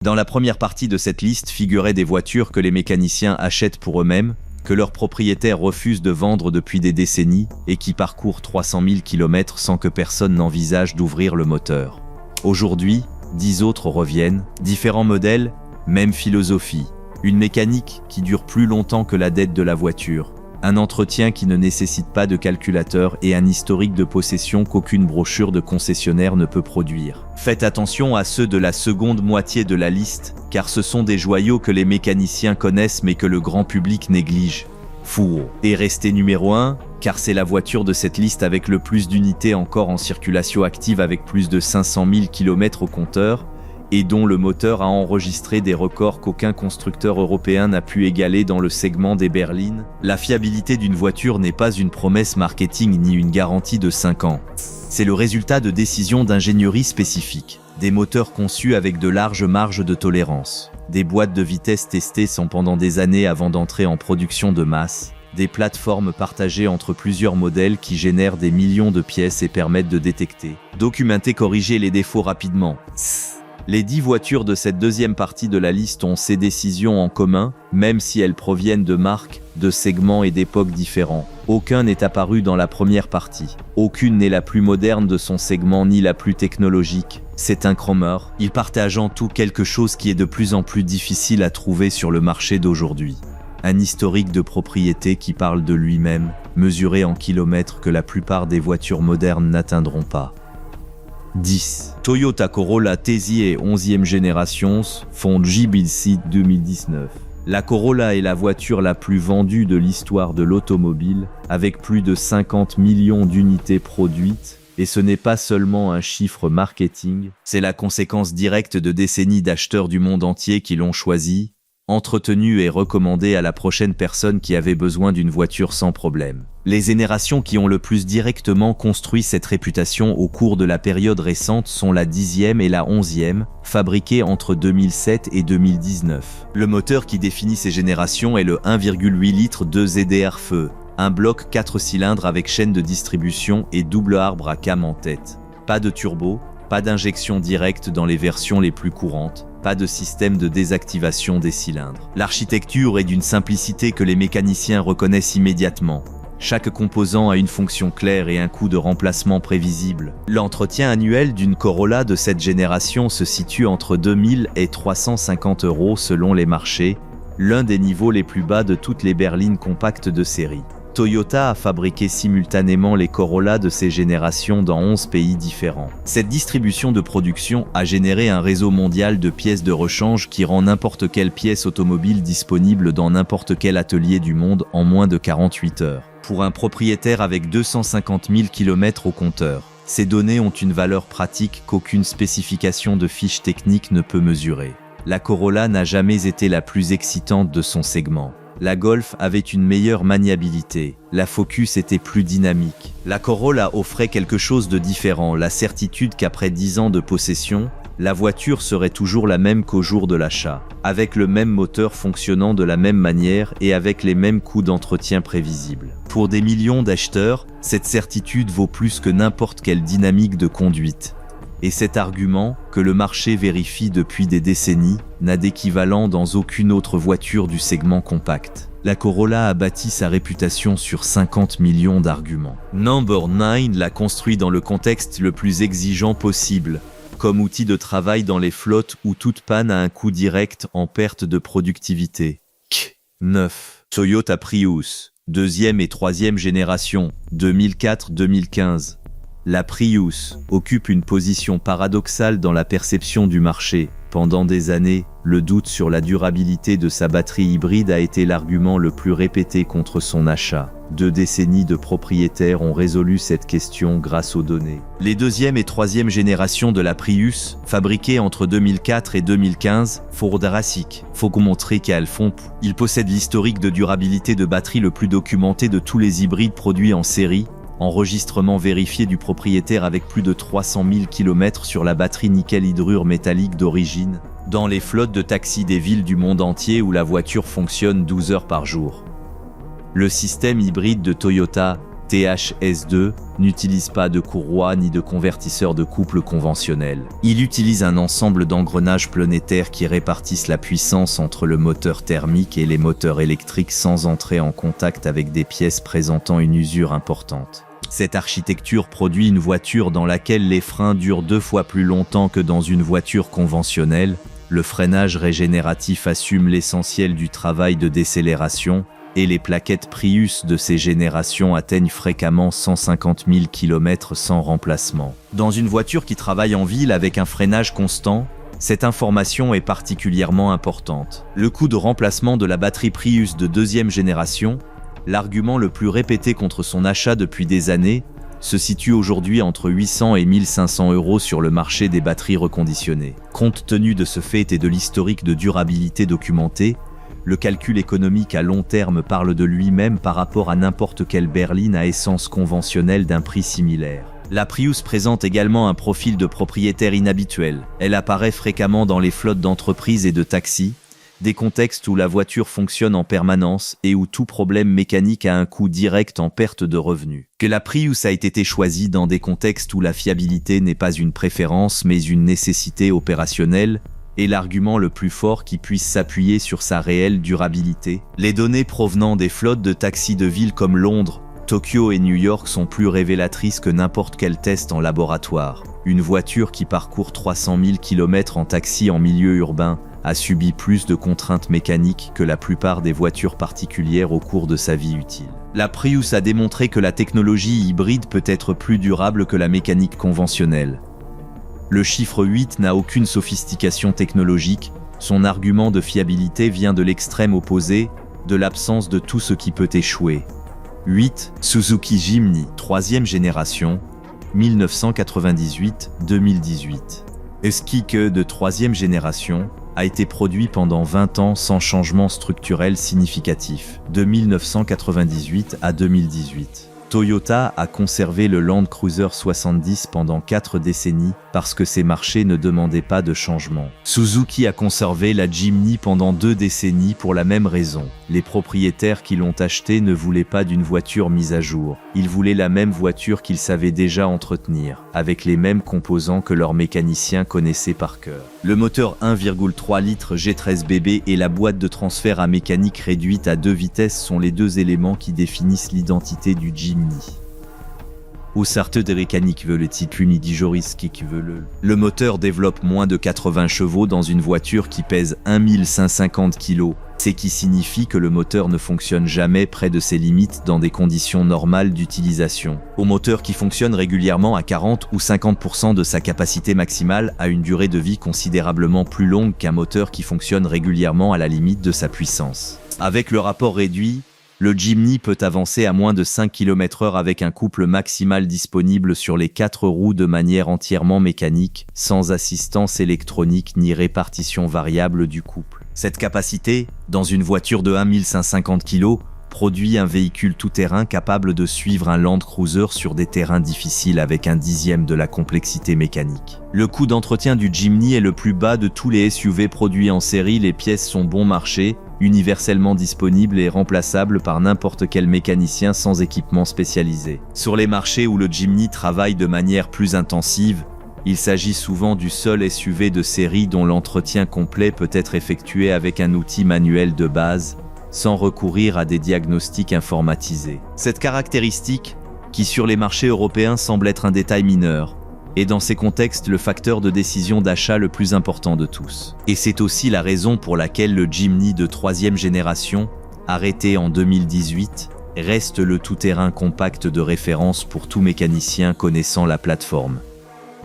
Dans la première partie de cette liste figuraient des voitures que les mécaniciens achètent pour eux-mêmes, que leurs propriétaires refusent de vendre depuis des décennies et qui parcourent 300 000 km sans que personne n'envisage d'ouvrir le moteur. Aujourd'hui, 10 autres reviennent, différents modèles, même philosophie. Une mécanique qui dure plus longtemps que la dette de la voiture. Un entretien qui ne nécessite pas de calculateur et un historique de possession qu'aucune brochure de concessionnaire ne peut produire. Faites attention à ceux de la seconde moitié de la liste, car ce sont des joyaux que les mécaniciens connaissent mais que le grand public néglige. Four est resté numéro 1, car c'est la voiture de cette liste avec le plus d'unités encore en circulation active avec plus de 500 000 km au compteur, et dont le moteur a enregistré des records qu'aucun constructeur européen n'a pu égaler dans le segment des berlines. La fiabilité d'une voiture n'est pas une promesse marketing ni une garantie de 5 ans. C'est le résultat de décisions d'ingénierie spécifiques, des moteurs conçus avec de larges marges de tolérance, des boîtes de vitesse testées pendant des années avant d'entrer en production de masse, des plateformes partagées entre plusieurs modèles qui génèrent des millions de pièces et permettent de détecter, documenter, corriger les défauts rapidement. Les 10 voitures de cette deuxième partie de la liste ont ces décisions en commun, même si elles proviennent de marques, de segments et d'époques différents. Aucun n'est apparu dans la première partie. Aucune n'est la plus moderne de son segment ni la plus technologique. C'est un Cromer. Il partage en tout quelque chose qui est de plus en plus difficile à trouver sur le marché d'aujourd'hui. Un historique de propriété qui parle de lui-même, mesuré en kilomètres que la plupart des voitures modernes n'atteindront pas. 10. Toyota Corolla Tezzy 11e génération, fonds JBC 2019. La Corolla est la voiture la plus vendue de l'histoire de l'automobile, avec plus de 50 millions d'unités produites, et ce n'est pas seulement un chiffre marketing, c'est la conséquence directe de décennies d'acheteurs du monde entier qui l'ont choisi, entretenu et recommandé à la prochaine personne qui avait besoin d'une voiture sans problème. Les générations qui ont le plus directement construit cette réputation au cours de la période récente sont la 10e et la 11e, fabriquées entre 2007 et 2019. Le moteur qui définit ces générations est le 1,8 litres 2 ZDR-Feu, un bloc 4 cylindres avec chaîne de distribution et double arbre à cam en tête. Pas de turbo, pas d'injection directe dans les versions les plus courantes, pas de système de désactivation des cylindres. L'architecture est d'une simplicité que les mécaniciens reconnaissent immédiatement. Chaque composant a une fonction claire et un coût de remplacement prévisible. L'entretien annuel d'une Corolla de cette génération se situe entre 2000 et 350 € selon les marchés, l'un des niveaux les plus bas de toutes les berlines compactes de série. Toyota a fabriqué simultanément les Corolla de ces générations dans 11 pays différents. Cette distribution de production a généré un réseau mondial de pièces de rechange qui rend n'importe quelle pièce automobile disponible dans n'importe quel atelier du monde en moins de 48 heures. Pour un propriétaire avec 250 000 km au compteur, ces données ont une valeur pratique qu'aucune spécification de fiche technique ne peut mesurer. La Corolla n'a jamais été la plus excitante de son segment. La Golf avait une meilleure maniabilité, la Focus était plus dynamique. La Corolla offrait quelque chose de différent, la certitude qu'après 10 ans de possession, la voiture serait toujours la même qu'au jour de l'achat, avec le même moteur fonctionnant de la même manière et avec les mêmes coûts d'entretien prévisibles. Pour des millions d'acheteurs, cette certitude vaut plus que n'importe quelle dynamique de conduite. Et cet argument, que le marché vérifie depuis des décennies, n'a d'équivalent dans aucune autre voiture du segment compact. La Corolla a bâti sa réputation sur 50 millions d'arguments. Number 9 l'a construit dans le contexte le plus exigeant possible, comme outil de travail dans les flottes où toute panne a un coût direct en perte de productivité. 9. Toyota Prius, 2e et 3e génération, 2004-2015. La Prius occupe une position paradoxale dans la perception du marché. Pendant des années, le doute sur la durabilité de sa batterie hybride a été l'argument le plus répété contre son achat. 2 décennies de propriétaires ont résolu cette question grâce aux données. Les 2e et 3e générations de la Prius, fabriquées entre 2004 et 2015, Ford-Rasic, faut montrer qu'elles font. Il possède l'historique de durabilité de batterie le plus documenté de tous les hybrides produits en série, enregistrement vérifié du propriétaire avec plus de 300 000 km sur la batterie nickel-hydrure métallique d'origine, dans les flottes de taxis des villes du monde entier où la voiture fonctionne 12 heures par jour. Le système hybride de Toyota, THS2, n'utilise pas de courroie ni de convertisseur de couple conventionnel. Il utilise un ensemble d'engrenages planétaires qui répartissent la puissance entre le moteur thermique et les moteurs électriques sans entrer en contact avec des pièces présentant une usure importante. Cette architecture produit une voiture dans laquelle les freins durent 2 fois plus longtemps que dans une voiture conventionnelle. Le freinage régénératif assume l'essentiel du travail de décélération, et les plaquettes Prius de ces générations atteignent fréquemment 150 000 km sans remplacement. Dans une voiture qui travaille en ville avec un freinage constant, cette information est particulièrement importante. Le coût de remplacement de la batterie Prius de 2e génération, l'argument le plus répété contre son achat depuis des années, se situe aujourd'hui entre 800 et 1500 € sur le marché des batteries reconditionnées. Compte tenu de ce fait et de l'historique de durabilité documenté, le calcul économique à long terme parle de lui-même par rapport à n'importe quelle berline à essence conventionnelle d'un prix similaire. La Prius présente également un profil de propriétaire inhabituel. Elle apparaît fréquemment dans les flottes d'entreprises et de taxis, des contextes où la voiture fonctionne en permanence et où tout problème mécanique a un coût direct en perte de revenus. Que la Prius a été choisie dans des contextes où la fiabilité n'est pas une préférence mais une nécessité opérationnelle, est l'argument le plus fort qui puisse s'appuyer sur sa réelle durabilité. Les données provenant des flottes de taxis de villes comme Londres, Tokyo et New York sont plus révélatrices que n'importe quel test en laboratoire. Une voiture qui parcourt 300 000 km en taxi en milieu urbain a subi plus de contraintes mécaniques que la plupart des voitures particulières au cours de sa vie utile. La Prius a démontré que la technologie hybride peut être plus durable que la mécanique conventionnelle. Le chiffre 8 n'a aucune sophistication technologique, son argument de fiabilité vient de l'extrême opposé, de l'absence de tout ce qui peut échouer. 8. Suzuki Jimny, 3e génération, 1998-2018. Esquike de 3e génération a été produit pendant 20 ans sans changement structurel significatif, de 1998 à 2018. Toyota a conservé le Land Cruiser 70 pendant 4 décennies parce que ces marchés ne demandaient pas de changement. Suzuki a conservé la Jimny pendant 2 décennies pour la même raison. Les propriétaires qui l'ont achetée ne voulaient pas d'une voiture mise à jour. Ils voulaient la même voiture qu'ils savaient déjà entretenir, avec les mêmes composants que leurs mécaniciens connaissaient par cœur. Le moteur 1,3 litres G13BB et la boîte de transfert à mécanique réduite à 2 vitesses sont les 2 éléments qui définissent l'identité du Jimny. Au sorte de mécanique veut le type Joris qui veut le moteur développe moins de 80 chevaux dans une voiture qui pèse 1150 kg, ce qui signifie que le moteur ne fonctionne jamais près de ses limites dans des conditions normales d'utilisation. Au moteur qui fonctionne régulièrement à 40 ou 50% de sa capacité maximale a une durée de vie considérablement plus longue qu'un moteur qui fonctionne régulièrement à la limite de sa puissance. Avec le rapport réduit, le Jimny peut avancer à moins de 5 km/h avec un couple maximal disponible sur les 4 roues de manière entièrement mécanique, sans assistance électronique ni répartition variable du couple. Cette capacité, dans une voiture de 1150 kg, produit un véhicule tout-terrain capable de suivre un Land Cruiser sur des terrains difficiles avec 1/10 de la complexité mécanique. Le coût d'entretien du Jimny est le plus bas de tous les SUV produits en série, les pièces sont bon marché, universellement disponibles et remplaçables par n'importe quel mécanicien sans équipement spécialisé. Sur les marchés où le Jimny travaille de manière plus intensive, il s'agit souvent du seul SUV de série dont l'entretien complet peut être effectué avec un outil manuel de base, sans recourir à des diagnostics informatisés. Cette caractéristique, qui sur les marchés européens semble être un détail mineur, est dans ces contextes le facteur de décision d'achat le plus important de tous. Et c'est aussi la raison pour laquelle le Jimny de 3e génération, arrêté en 2018, reste le tout-terrain compact de référence pour tout mécanicien connaissant la plateforme.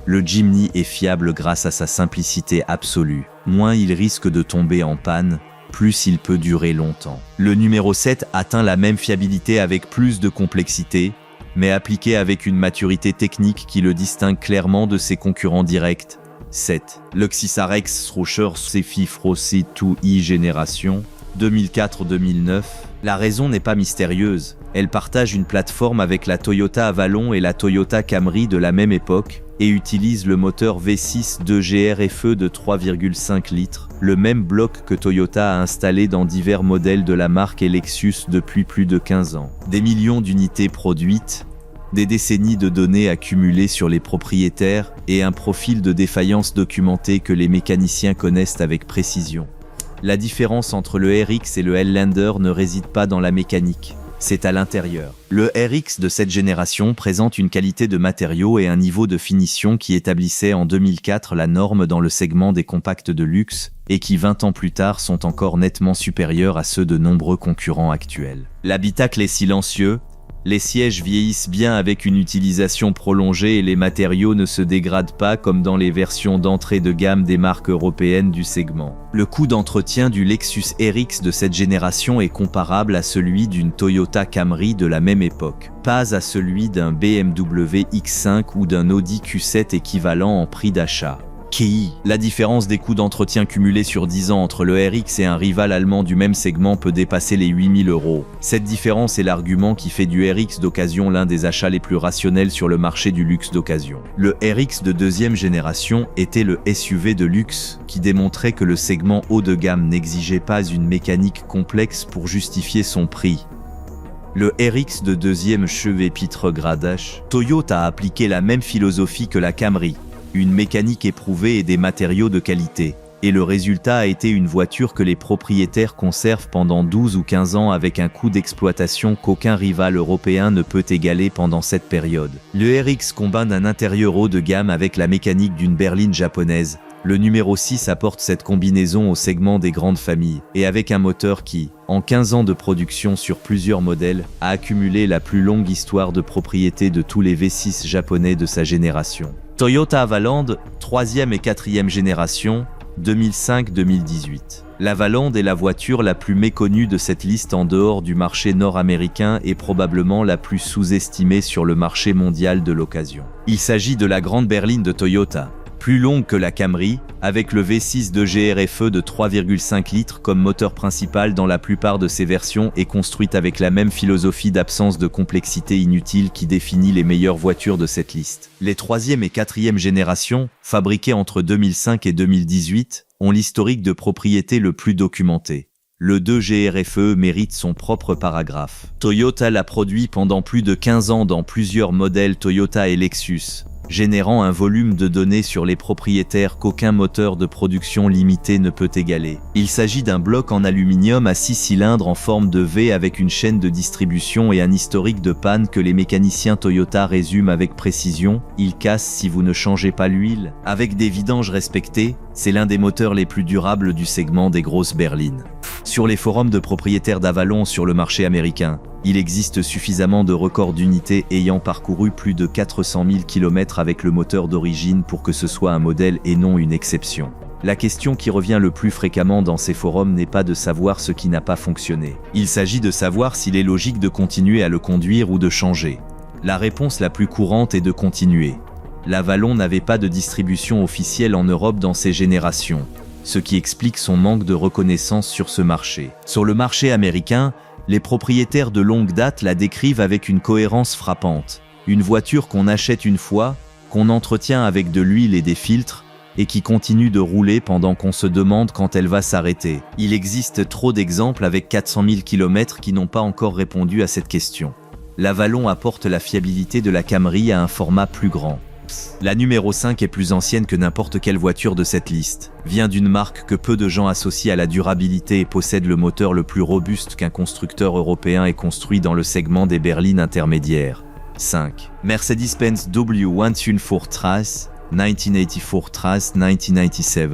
Le Jimny est fiable grâce à sa simplicité absolue. Moins il risque de tomber en panne, plus il peut durer longtemps. Le numéro 7 atteint la même fiabilité avec plus de complexité, mais appliqué avec une maturité technique qui le distingue clairement de ses concurrents directs. 7. Le Xysarex Rocher Cefi Frossi 2i Génération, 2004-2009. La raison n'est pas mystérieuse. Elle partage une plateforme avec la Toyota Avalon et la Toyota Camry de la même époque, et utilise le moteur V6 2GR-FE de 3,5 litres, le même bloc que Toyota a installé dans divers modèles de la marque et Lexus depuis plus de 15 ans. Des millions d'unités produites, des décennies de données accumulées sur les propriétaires et un profil de défaillance documenté que les mécaniciens connaissent avec précision. La différence entre le RX et le Highlander ne réside pas dans la mécanique, c'est à l'intérieur. Le RX de cette génération présente une qualité de matériaux et un niveau de finition qui établissait en 2004 la norme dans le segment des compacts de luxe et qui 20 ans plus tard sont encore nettement supérieurs à ceux de nombreux concurrents actuels. L'habitacle est silencieux, les sièges vieillissent bien avec une utilisation prolongée et les matériaux ne se dégradent pas comme dans les versions d'entrée de gamme des marques européennes du segment. Le coût d'entretien du Lexus RX de cette génération est comparable à celui d'une Toyota Camry de la même époque, pas à celui d'un BMW X5 ou d'un Audi Q7 équivalent en prix d'achat. La différence des coûts d'entretien cumulés sur 10 ans entre le RX et un rival allemand du même segment peut dépasser les 8 000 €. Cette différence est l'argument qui fait du RX d'occasion l'un des achats les plus rationnels sur le marché du luxe d'occasion. Le RX de deuxième génération était le SUV de luxe qui démontrait que le segment haut de gamme n'exigeait pas une mécanique complexe pour justifier son prix. Le RX de deuxième chevet gradage, Toyota a appliqué la même philosophie que la Camry. Une mécanique éprouvée et des matériaux de qualité. Et le résultat a été une voiture que les propriétaires conservent pendant 12 ou 15 ans avec un coût d'exploitation qu'aucun rival européen ne peut égaler pendant cette période. Le RX combine un intérieur haut de gamme avec la mécanique d'une berline japonaise. Le numéro 6 apporte cette combinaison au segment des grandes familles, et avec un moteur qui, en 15 ans de production sur plusieurs modèles, a accumulé la plus longue histoire de propriété de tous les V6 japonais de sa génération. Toyota Avaland, 3e et 4e génération, 2005-2018. L'Avaland est la voiture la plus méconnue de cette liste en dehors du marché nord-américain et probablement la plus sous-estimée sur le marché mondial de l'occasion. Il s'agit de la grande berline de Toyota, plus longue que la Camry, avec le V6 2GR-FE de 3,5 litres comme moteur principal dans la plupart de ses versions et construite avec la même philosophie d'absence de complexité inutile qui définit les meilleures voitures de cette liste. Les 3e et 4e générations, fabriquées entre 2005 et 2018, ont l'historique de propriété le plus documenté. Le 2GR-FE mérite son propre paragraphe. Toyota l'a produit pendant plus de 15 ans dans plusieurs modèles Toyota et Lexus, générant un volume de données sur les propriétaires qu'aucun moteur de production limité ne peut égaler. Il s'agit d'un bloc en aluminium à 6 cylindres en forme de V avec une chaîne de distribution et un historique de panne que les mécaniciens Toyota résument avec précision. Il casse si vous ne changez pas l'huile. Avec des vidanges respectées, c'est l'un des moteurs les plus durables du segment des grosses berlines. Sur les forums de propriétaires d'Avalon sur le marché américain, il existe suffisamment de records d'unités ayant parcouru plus de 400 000 km avec le moteur d'origine pour que ce soit un modèle et non une exception. La question qui revient le plus fréquemment dans ces forums n'est pas de savoir ce qui n'a pas fonctionné. Il s'agit de savoir s'il est logique de continuer à le conduire ou de changer. La réponse la plus courante est de continuer. L'Avalon n'avait pas de distribution officielle en Europe dans ces générations, ce qui explique son manque de reconnaissance sur ce marché. Sur le marché américain, les propriétaires de longue date la décrivent avec une cohérence frappante. Une voiture qu'on achète une fois, qu'on entretient avec de l'huile et des filtres, et qui continue de rouler pendant qu'on se demande quand elle va s'arrêter. Il existe trop d'exemples avec 400 000 km qui n'ont pas encore répondu à cette question. L'Avalon apporte la fiabilité de la Camry à un format plus grand. La numéro 5 est plus ancienne que n'importe quelle voiture de cette liste, vient d'une marque que peu de gens associent à la durabilité et possède le moteur le plus robuste qu'un constructeur européen ait construit dans le segment des berlines intermédiaires. 5. Mercedes-Benz W114 Trace, 1984 Trace 1997.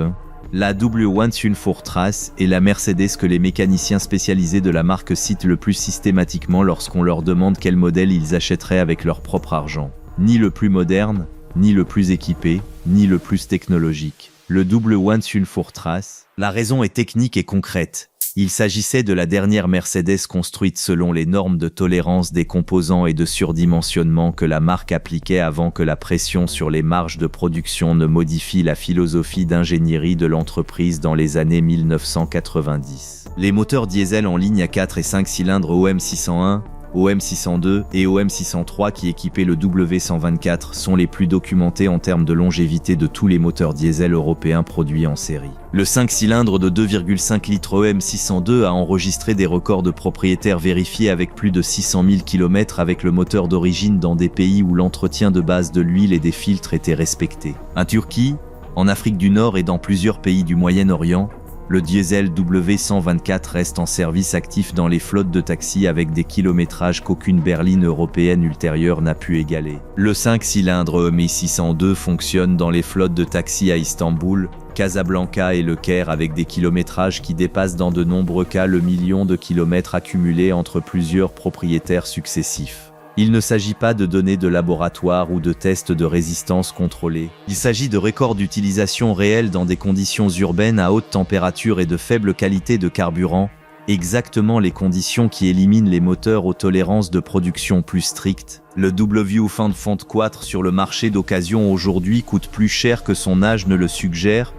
La W114 Trace est la Mercedes que les mécaniciens spécialisés de la marque citent le plus systématiquement lorsqu'on leur demande quel modèle ils achèteraient avec leur propre argent. Ni le plus moderne, ni le plus équipé, ni le plus technologique. Le W114 Trace. La raison est technique et concrète. Il s'agissait de la dernière Mercedes construite selon les normes de tolérance des composants et de surdimensionnement que la marque appliquait avant que la pression sur les marges de production ne modifie la philosophie d'ingénierie de l'entreprise dans les années 1990. Les moteurs diesel en ligne à 4 et 5 cylindres OM601 OM602 et OM603 qui équipaient le W124 sont les plus documentés en termes de longévité de tous les moteurs diesel européens produits en série. Le 5 cylindres de 2,5 litres OM602 a enregistré des records de propriétaires vérifiés avec plus de 600 000 km avec le moteur d'origine dans des pays où l'entretien de base de l'huile et des filtres était respecté. En Turquie, en Afrique du Nord et dans plusieurs pays du Moyen-Orient, le diesel W124 reste en service actif dans les flottes de taxis avec des kilométrages qu'aucune berline européenne ultérieure n'a pu égaler. Le 5 cylindres OM602 fonctionne dans les flottes de taxis à Istanbul, Casablanca et Le Caire avec des kilométrages qui dépassent dans de nombreux cas le million de kilomètres accumulés entre plusieurs propriétaires successifs. Il ne s'agit pas de données de laboratoire ou de tests de résistance contrôlés. Il s'agit de records d'utilisation réelle dans des conditions urbaines à haute température et de faible qualité de carburant, exactement les conditions qui éliminent les moteurs aux tolérances de production plus strictes. Le W124 sur le marché d'occasion aujourd'hui coûte plus cher que son âge ne le suggère,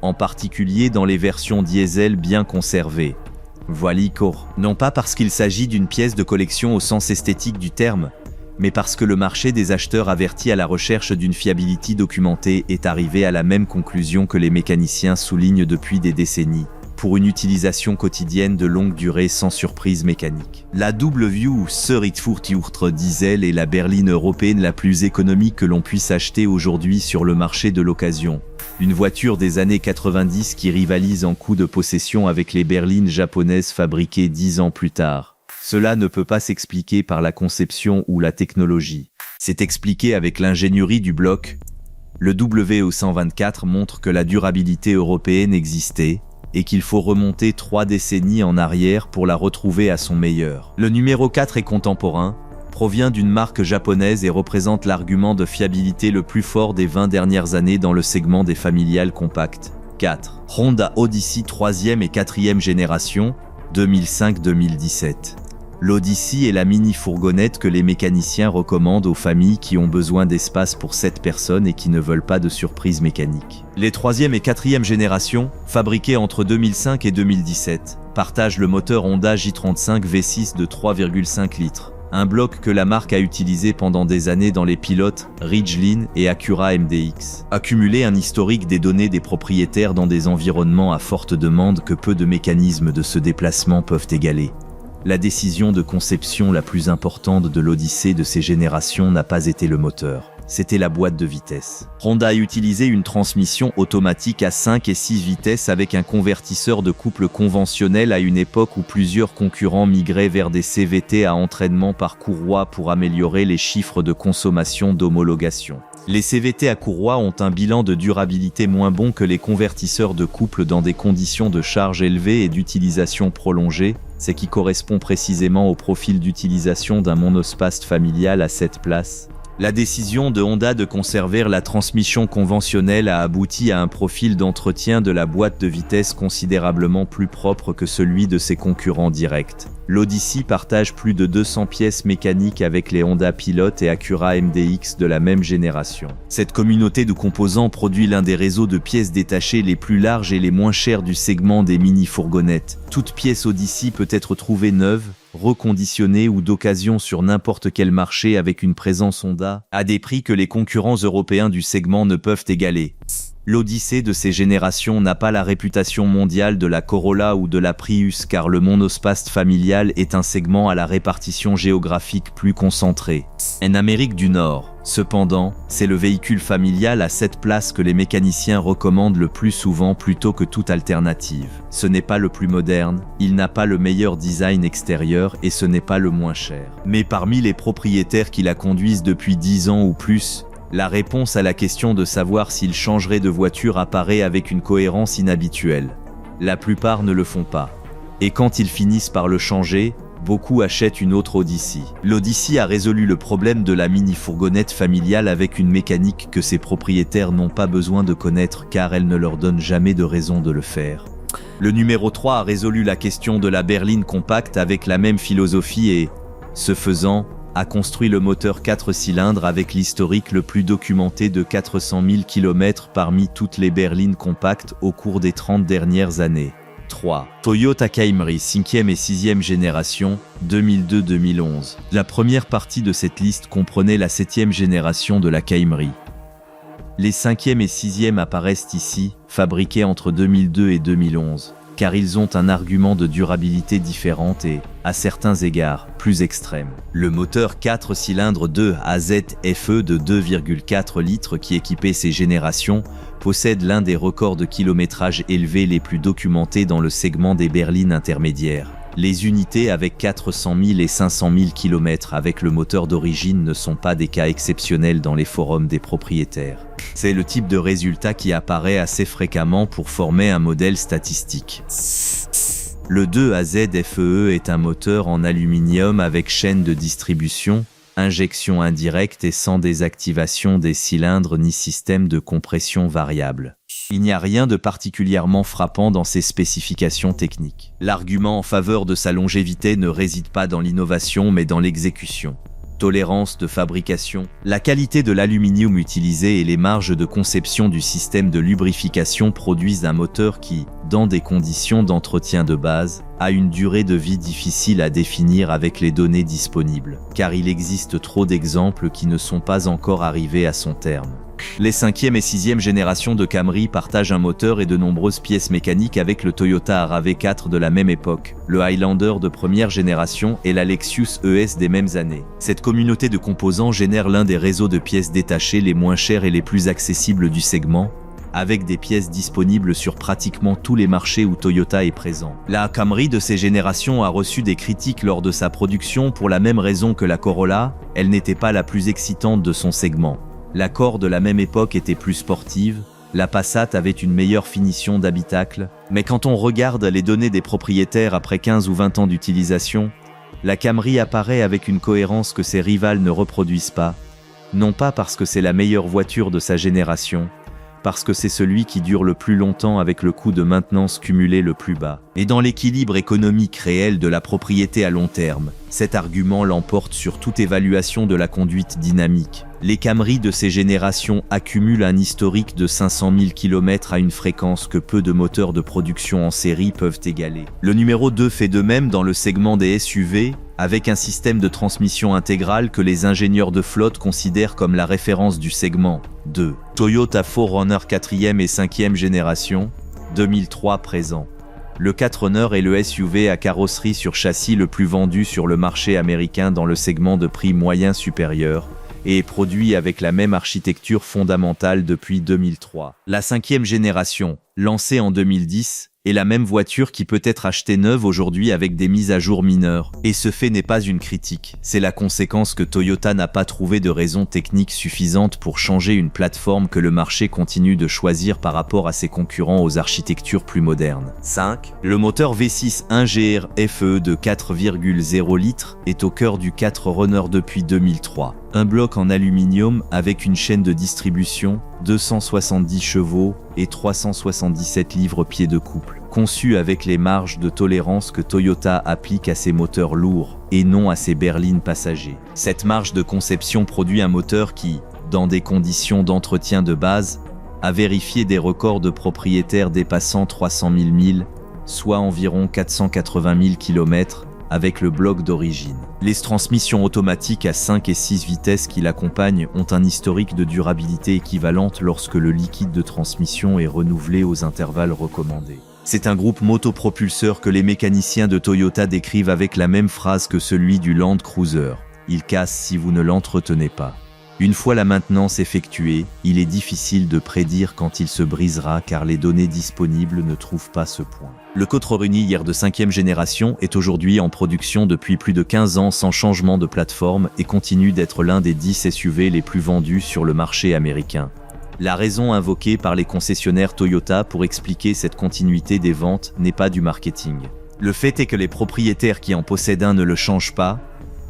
en particulier dans les versions diesel bien conservées. Voilà, non pas parce qu'il s'agit d'une pièce de collection au sens esthétique du terme, mais parce que le marché des acheteurs avertis à la recherche d'une fiabilité documentée est arrivé à la même conclusion que les mécaniciens soulignent depuis des décennies, pour une utilisation quotidienne de longue durée sans surprise mécanique. La W124 diesel est la berline européenne la plus économique que l'on puisse acheter aujourd'hui sur le marché de l'occasion. Une voiture des années 90 qui rivalise en coût de possession avec les berlines japonaises fabriquées 10 ans plus tard. Cela ne peut pas s'expliquer par la conception ou la technologie. C'est expliqué avec l'ingénierie du bloc. Le W124 montre que la durabilité européenne existait et qu'il faut remonter 3 décennies en arrière pour la retrouver à son meilleur. Le numéro 4 est contemporain, provient d'une marque japonaise et représente l'argument de fiabilité le plus fort des 20 dernières années dans le segment des familiales compactes. 4. Honda Odyssey 3e et 4e génération, 2005-2017. L'Odyssey est la mini-fourgonnette que les mécaniciens recommandent aux familles qui ont besoin d'espace pour 7 personnes et qui ne veulent pas de surprise mécanique. Les 3e et 4e générations, fabriquées entre 2005 et 2017, partagent le moteur Honda J35 V6 de 3,5 litres. Un bloc que la marque a utilisé pendant des années dans les pilotes Ridgeline et Acura MDX. Accumuler un historique des données des propriétaires dans des environnements à forte demande que peu de mécanismes de ce déplacement peuvent égaler. La décision de conception la plus importante de l'Odyssey de ces générations n'a pas été le moteur. C'était la boîte de vitesse. Honda a utilisé une transmission automatique à 5 et 6 vitesses avec un convertisseur de couple conventionnel à une époque où plusieurs concurrents migraient vers des CVT à entraînement par courroie pour améliorer les chiffres de consommation d'homologation. Les CVT à courroie ont un bilan de durabilité moins bon que les convertisseurs de couple dans des conditions de charge élevées et d'utilisation prolongée, ce qui correspond précisément au profil d'utilisation d'un monospace familial à 7 places. La décision de Honda de conserver la transmission conventionnelle a abouti à un profil d'entretien de la boîte de vitesse considérablement plus propre que celui de ses concurrents directs. L'Odyssey partage plus de 200 pièces mécaniques avec les Honda Pilot et Acura MDX de la même génération. Cette communauté de composants produit l'un des réseaux de pièces détachées les plus larges et les moins chers du segment des mini-fourgonnettes. Toute pièce Odyssey peut être trouvée neuve, reconditionnée ou d'occasion sur n'importe quel marché avec une présence Honda, à des prix que les concurrents européens du segment ne peuvent égaler. L'Odyssey de ces générations n'a pas la réputation mondiale de la Corolla ou de la Prius car le monospace familial est un segment à la répartition géographique plus concentrée. En Amérique du Nord, cependant, c'est le véhicule familial à 7 places que les mécaniciens recommandent le plus souvent plutôt que toute alternative. Ce n'est pas le plus moderne, il n'a pas le meilleur design extérieur et ce n'est pas le moins cher. Mais parmi les propriétaires qui la conduisent depuis 10 ans ou plus, la réponse à la question de savoir s'ils changeraient de voiture apparaît avec une cohérence inhabituelle. La plupart ne le font pas. Et quand ils finissent par le changer, beaucoup achètent une autre Odyssey. L'Odyssey a résolu le problème de la mini-fourgonnette familiale avec une mécanique que ses propriétaires n'ont pas besoin de connaître car elle ne leur donne jamais de raison de le faire. Le numéro 3 a résolu la question de la berline compacte avec la même philosophie et, ce faisant, a construit le moteur 4 cylindres avec l'historique le plus documenté de 400 000 km parmi toutes les berlines compactes au cours des 30 dernières années. 3. Toyota Camry 5e et 6e génération, 2002-2011. La première partie de cette liste comprenait la 7e génération de la Camry. Les 5e et 6e apparaissent ici, fabriqués entre 2002 et 2011, car ils ont un argument de durabilité différente et, à certains égards, plus extrême. Le moteur 4 cylindres 2 AZ-FE de 2,4 litres qui équipait ces générations possède l'un des records de kilométrage élevé les plus documentés dans le segment des berlines intermédiaires. Les unités avec 400 000 et 500 000 km avec le moteur d'origine ne sont pas des cas exceptionnels dans les forums des propriétaires. C'est le type de résultat qui apparaît assez fréquemment pour former un modèle statistique. Le 2 AZ-FE est un moteur en aluminium avec chaîne de distribution, injection indirecte et sans désactivation des cylindres ni système de compression variable. Il n'y a rien de particulièrement frappant dans ses spécifications techniques. L'argument en faveur de sa longévité ne réside pas dans l'innovation mais dans l'exécution. Tolérance de fabrication, la qualité de l'aluminium utilisé et les marges de conception du système de lubrification produisent un moteur qui, dans des conditions d'entretien de base, a une durée de vie difficile à définir avec les données disponibles, car il existe trop d'exemples qui ne sont pas encore arrivés à son terme. Les 5e et 6e générations de Camry partagent un moteur et de nombreuses pièces mécaniques avec le Toyota RAV4 de la même époque, le Highlander de première génération et la Lexus ES des mêmes années. Cette communauté de composants génère l'un des réseaux de pièces détachées les moins chers et les plus accessibles du segment, avec des pièces disponibles sur pratiquement tous les marchés où Toyota est présent. La Camry de ces générations a reçu des critiques lors de sa production pour la même raison que la Corolla, elle n'était pas la plus excitante de son segment. L'Accord de la même époque était plus sportive, la Passat avait une meilleure finition d'habitacle, mais quand on regarde les données des propriétaires après 15 ou 20 ans d'utilisation, la Camry apparaît avec une cohérence que ses rivales ne reproduisent pas, non pas parce que c'est la meilleure voiture de sa génération, parce que c'est celui qui dure le plus longtemps avec le coût de maintenance cumulé le plus bas. Et dans l'équilibre économique réel de la propriété à long terme, cet argument l'emporte sur toute évaluation de la conduite dynamique. Les Camry de ces générations accumulent un historique de 500 000 km à une fréquence que peu de moteurs de production en série peuvent égaler. Le numéro 2 fait de même dans le segment des SUV, avec un système de transmission intégrale que les ingénieurs de flotte considèrent comme la référence du segment. 2. Toyota 4Runner 4e et 5e génération, 2003 présent. Le 4Runner est le SUV à carrosserie sur châssis le plus vendu sur le marché américain dans le segment de prix moyen supérieur, et est produit avec la même architecture fondamentale depuis 2003. La 5e génération, lancée en 2010, est la même voiture qui peut être achetée neuve aujourd'hui avec des mises à jour mineures. Et ce fait n'est pas une critique, c'est la conséquence que Toyota n'a pas trouvé de raison technique suffisante pour changer une plateforme que le marché continue de choisir par rapport à ses concurrents aux architectures plus modernes. 5. Le moteur V6 1GR FE de 4,0 litres est au cœur du 4Runner depuis 2003. Un bloc en aluminium avec une chaîne de distribution, 270 chevaux et 377 livres-pieds de couple, conçu avec les marges de tolérance que Toyota applique à ses moteurs lourds et non à ses berlines passagers. Cette marge de conception produit un moteur qui, dans des conditions d'entretien de base, a vérifié des records de propriétaires dépassant 300 000 milles, soit environ 480 000 km, avec le bloc d'origine. Les transmissions automatiques à 5 et 6 vitesses qui l'accompagnent ont un historique de durabilité équivalente lorsque le liquide de transmission est renouvelé aux intervalles recommandés. C'est un groupe motopropulseur que les mécaniciens de Toyota décrivent avec la même phrase que celui du Land Cruiser. Il casse si vous ne l'entretenez pas. Une fois la maintenance effectuée, il est difficile de prédire quand il se brisera car les données disponibles ne trouvent pas ce point. Le 4Runner de 5e génération est aujourd'hui en production depuis plus de 15 ans sans changement de plateforme et continue d'être l'un des 10 SUV les plus vendus sur le marché américain. La raison invoquée par les concessionnaires Toyota pour expliquer cette continuité des ventes n'est pas du marketing. Le fait est que les propriétaires qui en possèdent un ne le changent pas,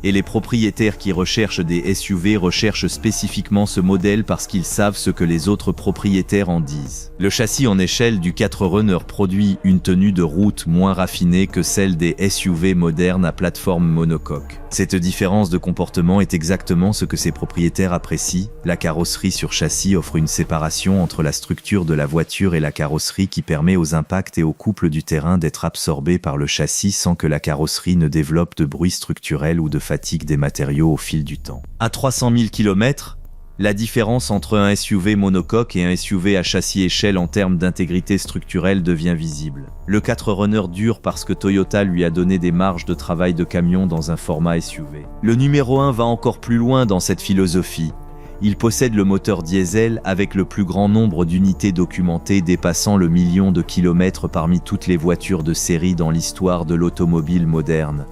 Et les propriétaires qui recherchent des SUV recherchent spécifiquement ce modèle parce qu'ils savent ce que les autres propriétaires en disent. Le châssis en échelle du 4Runner produit une tenue de route moins raffinée que celle des SUV modernes à plateforme monocoque. Cette différence de comportement est exactement ce que ces propriétaires apprécient. La carrosserie sur châssis offre une séparation entre la structure de la voiture et la carrosserie qui permet aux impacts et aux couples du terrain d'être absorbés par le châssis sans que la carrosserie ne développe de bruit structurel ou de fatigue des matériaux au fil du temps. À 300 000 km, la différence entre un SUV monocoque et un SUV à châssis échelle en termes d'intégrité structurelle devient visible. Le 4Runner dure parce que Toyota lui a donné des marges de travail de camion dans un format SUV. Le numéro 1 va encore plus loin dans cette philosophie. Il possède le moteur diesel avec le plus grand nombre d'unités documentées dépassant le million de kilomètres parmi toutes les voitures de série dans l'histoire de l'automobile moderne.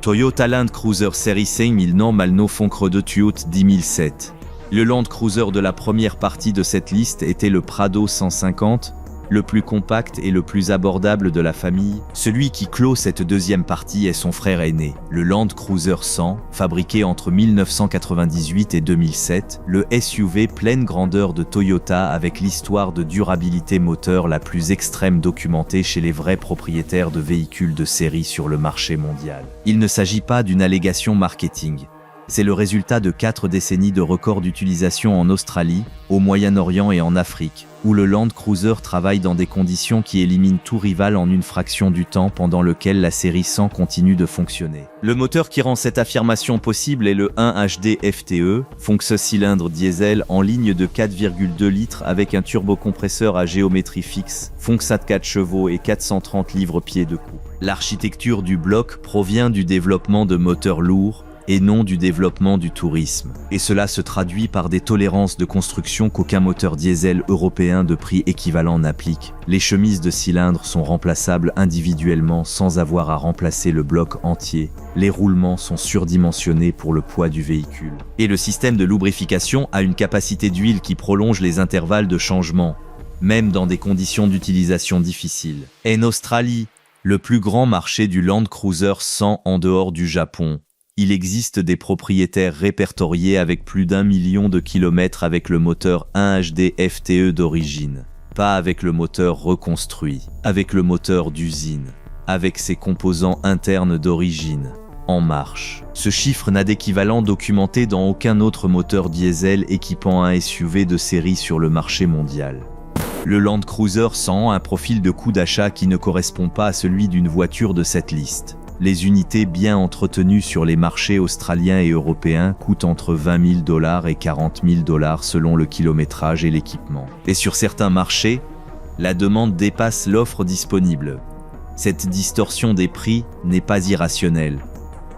Toyota Land Cruiser Série 5000 Normal Foncre de Toyota 10007. Le Land Cruiser de la première partie de cette liste était le Prado 150, le plus compact et le plus abordable de la famille. Celui qui clôt cette deuxième partie est son frère aîné, le Land Cruiser 100, fabriqué entre 1998 et 2007, le SUV pleine grandeur de Toyota avec l'histoire de durabilité moteur la plus extrême documentée chez les vrais propriétaires de véhicules de série sur le marché mondial. Il ne s'agit pas d'une allégation marketing. C'est le résultat de 4 décennies de records d'utilisation en Australie, au Moyen-Orient et en Afrique, où le Land Cruiser travaille dans des conditions qui éliminent tout rival en une fraction du temps pendant lequel la série 100 continue de fonctionner. Le moteur qui rend cette affirmation possible est le 1HD FTE, fonction cylindre diesel en ligne de 4,2 litres avec un turbocompresseur à géométrie fixe, fonction 4 chevaux et 430 livres-pieds de couple. L'architecture du bloc provient du développement de moteurs lourds, et non du développement du tourisme. Et cela se traduit par des tolérances de construction qu'aucun moteur diesel européen de prix équivalent n'applique. Les chemises de cylindres sont remplaçables individuellement sans avoir à remplacer le bloc entier. Les roulements sont surdimensionnés pour le poids du véhicule. Et le système de lubrification a une capacité d'huile qui prolonge les intervalles de changement, même dans des conditions d'utilisation difficiles. En Australie, le plus grand marché du Land Cruiser 100 en dehors du Japon, il existe des propriétaires répertoriés avec plus d'1 million de kilomètres avec le moteur 1HD FTE d'origine, pas avec le moteur reconstruit, avec le moteur d'usine, avec ses composants internes d'origine, en marche. Ce chiffre n'a d'équivalent documenté dans aucun autre moteur diesel équipant un SUV de série sur le marché mondial. Le Land Cruiser 100 a un profil de coût d'achat qui ne correspond pas à celui d'une voiture de cette liste. Les unités bien entretenues sur les marchés australiens et européens coûtent entre 20 000 $ et 40 000 $ selon le kilométrage et l'équipement. Et sur certains marchés, la demande dépasse l'offre disponible. Cette distorsion des prix n'est pas irrationnelle.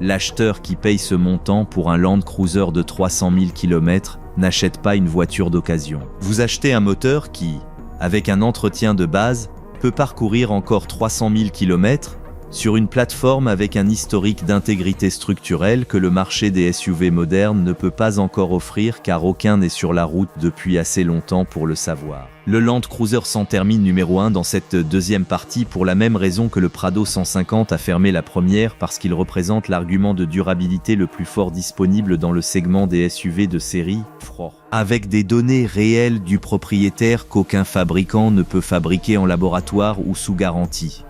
L'acheteur qui paye ce montant pour un Land Cruiser de 300 000 km n'achète pas une voiture d'occasion. Vous achetez un moteur qui, avec un entretien de base, peut parcourir encore 300 000 km, sur une plateforme avec un historique d'intégrité structurelle que le marché des SUV modernes ne peut pas encore offrir car aucun n'est sur la route depuis assez longtemps pour le savoir. Le Land Cruiser 100 termine numéro 1 dans cette deuxième partie pour la même raison que le Prado 150 a fermé la première parce qu'il représente l'argument de durabilité le plus fort disponible dans le segment des SUV de série, avec des données réelles du propriétaire qu'aucun fabricant ne peut fabriquer en laboratoire ou sous garantie.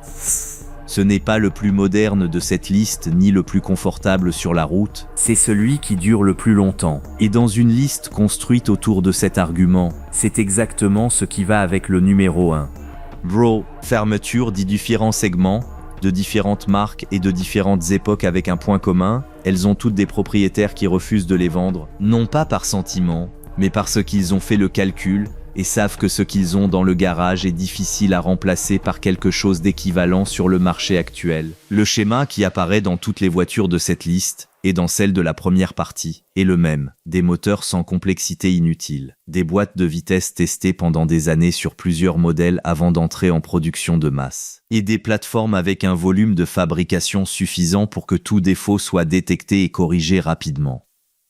Ce n'est pas le plus moderne de cette liste ni le plus confortable sur la route, c'est celui qui dure le plus longtemps. Et dans une liste construite autour de cet argument, c'est exactement ce qui va avec le numéro 1. Fermeture dit différents segments, de différentes marques et de différentes époques avec un point commun, elles ont toutes des propriétaires qui refusent de les vendre, non pas par sentiment, mais parce qu'ils ont fait le calcul, et savent que ce qu'ils ont dans le garage est difficile à remplacer par quelque chose d'équivalent sur le marché actuel. Le schéma qui apparaît dans toutes les voitures de cette liste, et dans celle de la première partie, est le même. Des moteurs sans complexité inutile. Des boîtes de vitesse testées pendant des années sur plusieurs modèles avant d'entrer en production de masse. Et des plateformes avec un volume de fabrication suffisant pour que tout défaut soit détecté et corrigé rapidement.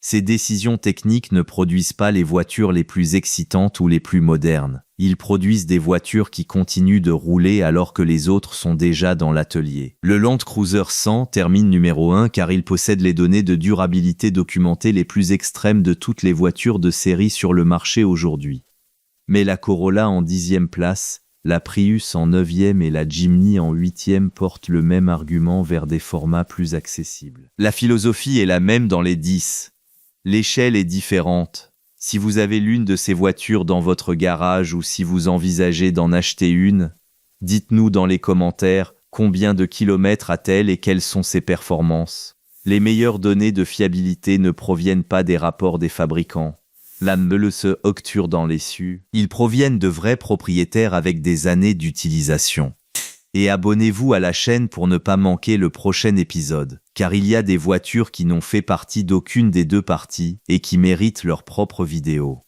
Ces décisions techniques ne produisent pas les voitures les plus excitantes ou les plus modernes. Ils produisent des voitures qui continuent de rouler alors que les autres sont déjà dans l'atelier. Le Land Cruiser 100 termine numéro 1 car il possède les données de durabilité documentées les plus extrêmes de toutes les voitures de série sur le marché aujourd'hui. Mais la Corolla en 10e place, la Prius en 9e et la Jimny en 8e portent le même argument vers des formats plus accessibles. La philosophie est la même dans les 10. L'échelle est différente. Si vous avez l'une de ces voitures dans votre garage ou si vous envisagez d'en acheter une, dites-nous dans les commentaires combien de kilomètres a-t-elle et quelles sont ses performances. Les meilleures données de fiabilité ne proviennent pas des rapports des fabricants. La meule se octure dans l'essu. Ils proviennent de vrais propriétaires avec des années d'utilisation. Et abonnez-vous à la chaîne pour ne pas manquer le prochain épisode, car il y a des voitures qui n'ont fait partie d'aucune des deux parties et qui méritent leur propre vidéo.